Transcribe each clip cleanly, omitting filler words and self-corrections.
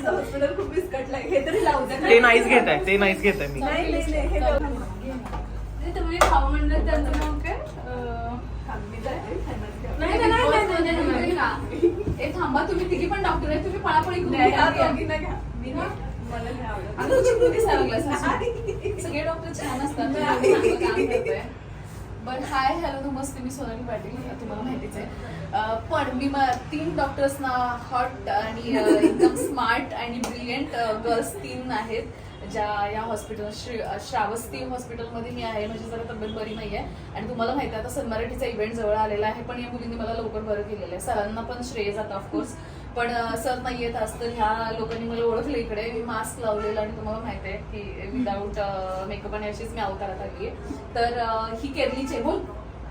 Hospital खूप बिस्कटलंय हे तरी लावू द्या. ते नाहीच घेत आहे, ते नाहीच घेत आहे मी. तुम्ही खाऊ म्हणलं त्यांचं नाव काय? ए थांबा, तुम्ही तिघी पण डॉक्टर आहे, तुम्ही पळापळी करून सगळे डॉक्टर छान असतात. बट हाय हॅलो नमस्ते, मी सोनाली पाटील, तुम्हाला माहितीच आहे. पण मी 3 डॉक्टर्सना हॉट आणि एकदम स्मार्ट आणि ब्रिलियंट गर्ल्स 3 आहेत ज्या या हॉस्पिटल श्रावस्ती हॉस्पिटलमध्ये मी आहे. माझी जरा तब्येत बरी नाही आहे आणि तुम्हाला माहिती आहे आता सन मराठीचा इव्हेंट जवळ आलेला आहे, पण या मुलींनी मला लवकर बरं केलेलं आहे. सरांना पण श्रेय जातं ऑफकोर्स, पण सर नाही येत असतं. ह्या लोकांनी मला ओळखलं इकडे, मी मास्क लावलेला आणि तुम्हाला माहिती आहे की विदाऊट मेकअप आणि अशीच मी अवतारात आली आहे. तर ही केरलीचे बोल,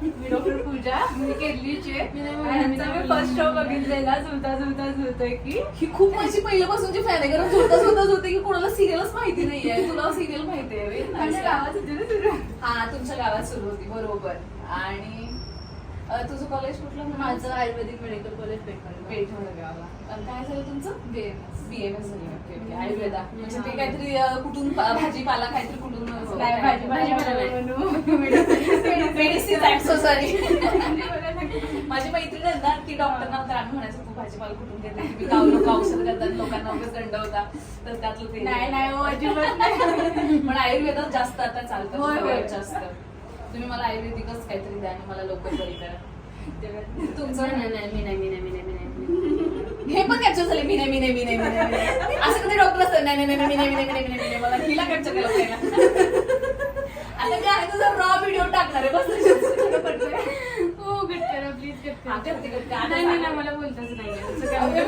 मी डॉक्टर पूजा, मी केरलीची यांचा मी फर्स्ट शो बघितलेला झुलता की ही खूप माझी पहिल्यापासूनची फॅन आहे, कारण झोलताच होते की कोणाला सिरियलच माहिती नाहीये. तुला सिरियल माहिती आहे? गावात होती ना सुरू. हा, तुमच्या गावात सुरू होती, बरोबर. आणि तुझं कॉलेज कुठलं? माझं आयुर्वेदिक मेडिकल कॉलेज पेठमध्ये गावाला. काय झालं तुमचं? BMS झाली. आयुर्वेदा म्हणजे ते काहीतरी कुठून भाजीपाला काहीतरी कुठून सॉरी. माझी मैत्रीण आहे ना, ती डॉक्टर नव्हतं, आम्ही म्हणायचो तू भाजीपाला कुठून घेते, तुम्ही गाव लोक औषध करतात, लोकांना उगाच दंड होता, तर त्यातलं ते नाही अजिबात नाही. पण आयुर्वेदात जास्त आता चालतं. होय. जास्त तुम्ही मला आयुर्वेदिकच काहीतरी द्या आणि मला लवकर बरी करा. तुमचं हे पण कॅप्चर झाले. मी नाही असं कधी डॉक्टर असतं नाही मला हिला कॅप्चर केलं पाहिजे. आता मी आहे तुझा रॉ व्हिडिओ टाकणार आहे, बस हो कट करा प्लीज, कट करा. करते नाही मला बोलताच नाही.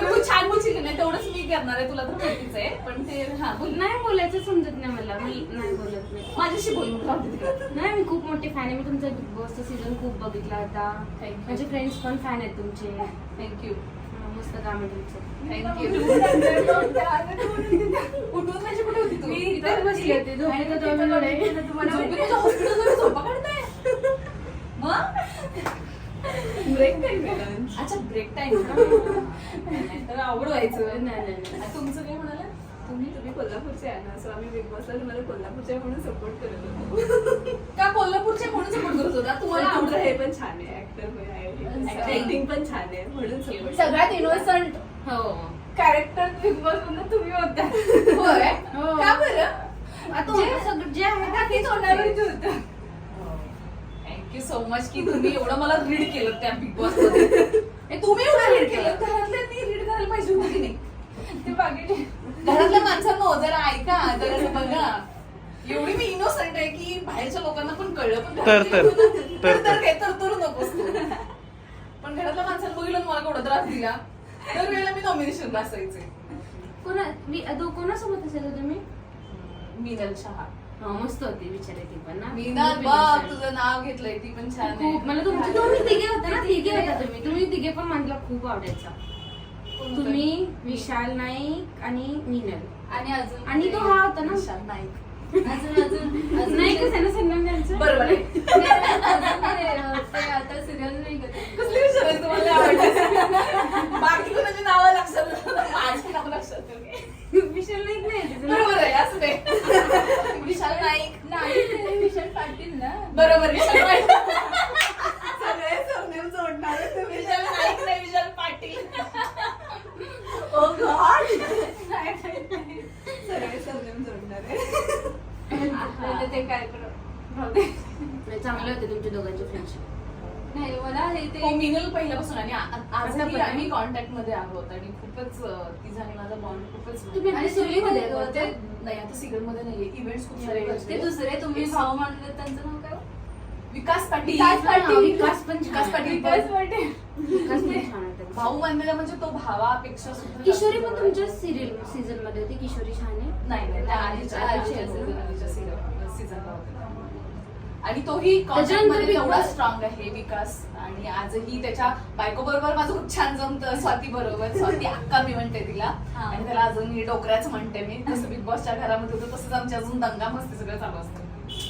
तू छान बोलशील नाही, तेवढंच मी करणार आहे, तुला तर माहितीच आहे. पण ते हा बोल. नाही बोलायचं समजत नाही मला, मी नाही बोलत नाही. माझ्याशी बोल मग, राहू दे तिकडे. नाही मी खूप मोठी फॅन आहे, मी तुमचा बिग बॉसचा सीझन खूप बघितला होता. माझे फ्रेंड्स पण फॅन आहेत तुमचे. थँक्यू. मस्त काम आहे तुमचं. थँक्यू. उठून म्हणजे कुठे होती तू? मी इथेच बसली होती, झोपेत होते मी थोडे. हॉस्पिटलमध्ये झोपा काढताय मग? Break time. अच्छा, ब्रेक टाइम. तर आवड व्हायचं. नाही. तुमचं काय म्हणाला? तुम्ही कोल्हापूरचे आहे ना, असं आम्ही बिग बॉसला तुम्हाला कोल्हापूरचे म्हणून सपोर्ट करत होतो. का कोल्हापूरचे म्हणून सपोर्ट करत होता? तुम्हाला तुमचं हे पण छान आहे, ऍक्टर पण आहे, ऍक्टिंग पण छान आहे म्हणून सपोर्ट. सगळ्यात इनोसंट हो कॅरेक्टर बिग बॉस मधून तुम्ही होता. होय. हो. का बरं? जे आहे ते तोंडावरच होतं. थँक्यू सो मच की तुम्ही एवढं मला रीड केलं त्या बिग बॉस मध्ये. तुम्ही एवढं रीड केलं, घरातल्यांनी रीड करायला पाहिजे होतं की नाही? ते बाकीचे घरातल्या माणसांना जरा ऐका, जरा बघा. एवढी मी इनोसंट आहे की बाहेरच्या लोकांना पण कळलं, पण तर नकोस तू. पण घरातल्या माणसाला बघितलं मला केवढा त्रास दिला. तर वेळेला मी नॉमिनेशनला असायचे. कोणासोबत असेल तुम्ही? मीनल शहा. मस्त होती बिचारी ती पण ना. मीनल बघ, तुझं नाव घेतलंय, ती पण छान आहे. खूप मला तुम्ही तिघे होता ना, तिघे होता तुम्ही तिघे पण मला खूप आवडायचा. तुम्ही, विशाल नाईक आणि मीनल आणि तो हा होता ना विशाल नाईक. अजून नाही का सरनाम त्यांचं बरोबर आहे. ते आता सिरियल नाही करत. कसली विशाल आहे तुम्हाला आवडते? बाकी कोणाची नावं लक्षात माझी नाव लक्षात विशाल नाईक नाही बरोबर आहे, असं नाही. विशाल नाईक विशाल पाटील ना. बरोबर, विशाल नाईक. सगळे सरनेम जोडणार विशाल नाईक नाही, विशाल पाटील. ओ गॉड सगळे सरनेम जोडणार आहे. ते काय चांगले होते तुमच्या दोघांचे फ्रेंडशिप. नाही मला हे ते मीनल पहिल्यापासून आणि आजही आम्ही कॉन्टॅक्ट मध्ये आहोत आणि खूपच तिचा आणि माझा बॉन्ड खूपच. तुम्ही आता सिरियलमध्ये होते? नाही, आता सिरियल मध्ये नाहीये. इव्हेंट्स खूप सारे ते दुसरे तुम्ही भाऊ म्हणले त्यांचं नाव काय? विकास पाटील. विकास पाटील भाऊ म्हणलेला म्हणजे तो भावापेक्षा सुद्धा. किशोरी पण तुमच्या सीझन मध्ये होती. किशोरी छान आहे. नाही आधीच्या सीझनला होते. आणि तोही कॉन्टॅक्टमध्ये एवढा स्ट्रॉंग आहे विकास. आणि आजही त्याच्या बायको बरोबर माझं खूप छान जमतं. स्वाती बरोबर, स्वाती अक्का मी म्हणते तिला. आणि त्याला अजून मी डोकऱ्याच म्हणते मी. जसं बिग बॉसच्या घरामध्ये होतं तसंच आमची अजून दंगा मस्ती सगळं चालू असतं.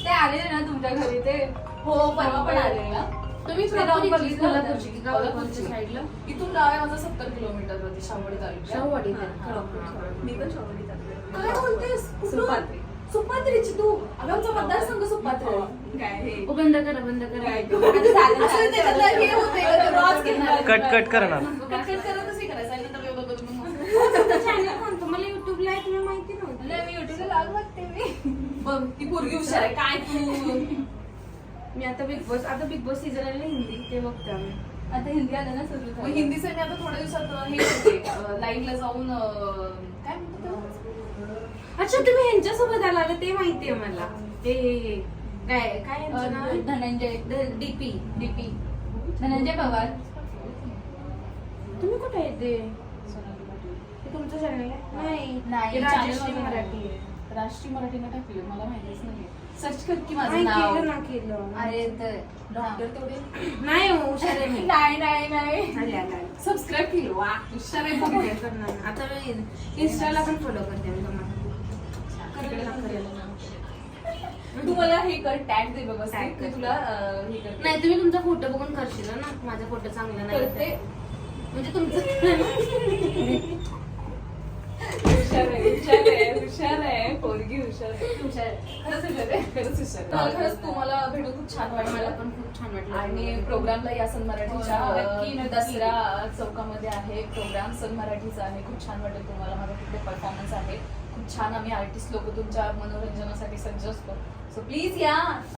ते आले ना तुमच्या घरी? ते हो, परवा पण आले ना. तुम्ही ते राऊंड proper बघितलं होतं कोल्हापूरची की मी. कोल्हापूरच्या साईडला इथून गाव आहे माझं 70 किलोमीटर वरती शाहूवाडी तालुक्यात. शाहूवाडी हा, हा. मी पण शाहूवाडी तालुक्यात. काय बोलतेस कुठून? सुपात्री. सुपात्रीची तू अगं आमचा मतदारसंघ सुपात्री. काय हे ओ, बंद करा बंद करा काय? आता झालं, असं झालं. त्याच्यातलं हे होतंय का ते क्रॉस घेणार. कट करणार. कट करतच हे करायचं आणि नंतर वेगळं बघून मग. तुमचं channel कोणतं? मला युट्यूबला आहे तुम्ही माहिती नव्हतं. नाही, मी युट्यूबला लाग बघते मी. बघ ती पोरगी हुशार आहे काय तू. मी आता बिग बॉस सीझन आले हिंदी ते बघते आम्ही. आता हिंदी आलं ना सगळं मग झालं. हिंदीचं मी आता थोड्या दिवसात हे होते लाईव्हला जाऊन काय म्हणतात त्याला? अच्छा तुम्ही ह्यांच्यासोबत आला होता ते माहितीये मला. ते काय काय यांचं नाव आहे? धनंजय डीपी. डीपी धनंजय पवार. तुम्ही कुठे आहे ते? हे तुमचं चॅनल आहे? नाही, ते राजश्री channel मराठी आहे. राष्ट्रीय मराठीनं टाकलं मला माहितीच नाही सर्च कर की माझं नाही, नाव केलं ना केलं. अरे तर डॉक्टर तेवढे नाही हो, हुशार आहे मी. नाही नाही नाही आले, आले, आले. सबस्क्राईब केलं वा हुशार आहे बघ. काय करणार ना. आता मी इंस्टाला पण फॉलो करते मी तुम्हाला. तू मला हे कर टॅग दे बघ Tag मी कर. तुला हे करते. नाही तुम्ही तुमचा फोटो बघून करशील ना. माझा फोटो चांगला नाही करते म्हणजे तुमचं हुशार आहे पोरगी हुशार आहे खरंच हुशार आहे खरंच हुशार आहे. मला खरंच तुम्हाला भेटून खूप छान मला वाटलं पण खूप छान वाटलं. आणि प्रोग्रामला या सन मराठीच्या नक्की, नक्की. दसरा चौकामध्ये आहे प्रोग्राम सन मराठीचा आहे खूप छान वाटेल तुम्हाला माझा तिथे परफॉर्मन्स आहे खूप छान आम्ही आर्टिस्ट लोक तुमच्या मनोरंजनासाठी सज्ज असतो सो प्लीज या